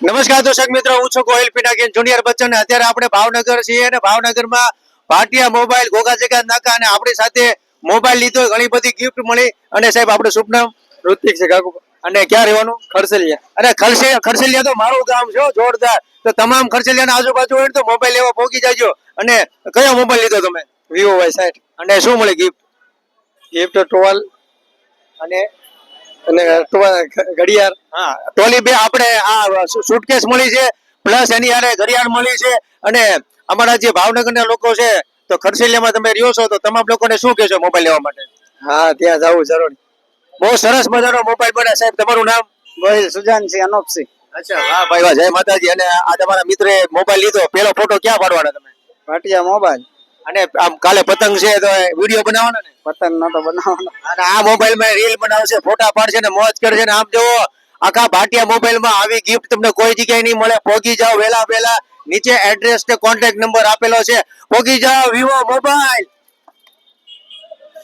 નમસ્કાર દર્શક મિત્રો, હું છું ગોહિલ પિનાકીન જુનિયર બચ્ચન. અત્યારે આપણે ભાવનગર છીએ અને ભાવનગરમાં ભાટિયા મોબાઈલ ઘોઘા જગ્યા નાકા અને આપણી સાથે મોબાઈલ લીધો, ઘણી બધી ગિફ્ટ મળી. અને સાહેબ આપણું શુભ નામ? ઋતિક છે કાકુ. અને ક્યાં રહેવાનું? ખરસલિયા. અને ખરસલિયા તો મારું ગામ છે, જોરદાર. તો તમામ ખરસલિયાના આજુબાજુ હોય તો મોબાઈલ લેવા પહોંચી જાજો. અને કયો મોબાઈલ લીધો તમે? Vivo Y60. અને શું મળી ગિફ્ટ? ગિફ્ટ ટોલ અને ઘડિયાળ. હા, ટોલી બે આપણે આ સુટકેસ મળી છે, પ્લસ એની હારે ઘડિયાળ મળી છે. અને અમારા જે ભાવનગરના લોકો છે, તો ખરસલિયામાં તમે રહ્યો છો, તો તમામ લોકોને શું કહેશો મોબાઈલ લેવા માટે? હા, ત્યાં જવું જરૂર. બહુ સરસ મજાનો મોબાઈલ બને. સાહેબ તમારું નામ? ગોહિલ સુજાનસિંહ અનોપસિંહ. અચ્છા, વાહ ભાઈ વાહ, જય માતાજી. અને આ તમારા મિત્રે મોબાઈલ લીધો, પેલો ફોટો ક્યાં પાડવાના તમે? ભાટિયા મોબાઈલ. અને આમ કાલે પતંગ છે તો વિડીયો બનાવવાનો ને? પતંગ નતો બનાવવાનો. અને આ મોબાઈલ માં રીલ બનાવશે, ફોટા પાડશે ને મોજ કરશે ને. આમ જોવો, આખા ભાટિયા મોબાઈલ માં આવી ગિફ્ટ તમને કોઈ જગ્યાએ નહીં મળે. પોગી જાઓ વેલા વેલા, નીચે એડ્રેસ ને કોન્ટેક્ટ નંબર આપેલો છે. પોગી જાઓ, વિવો મોબાઈલ.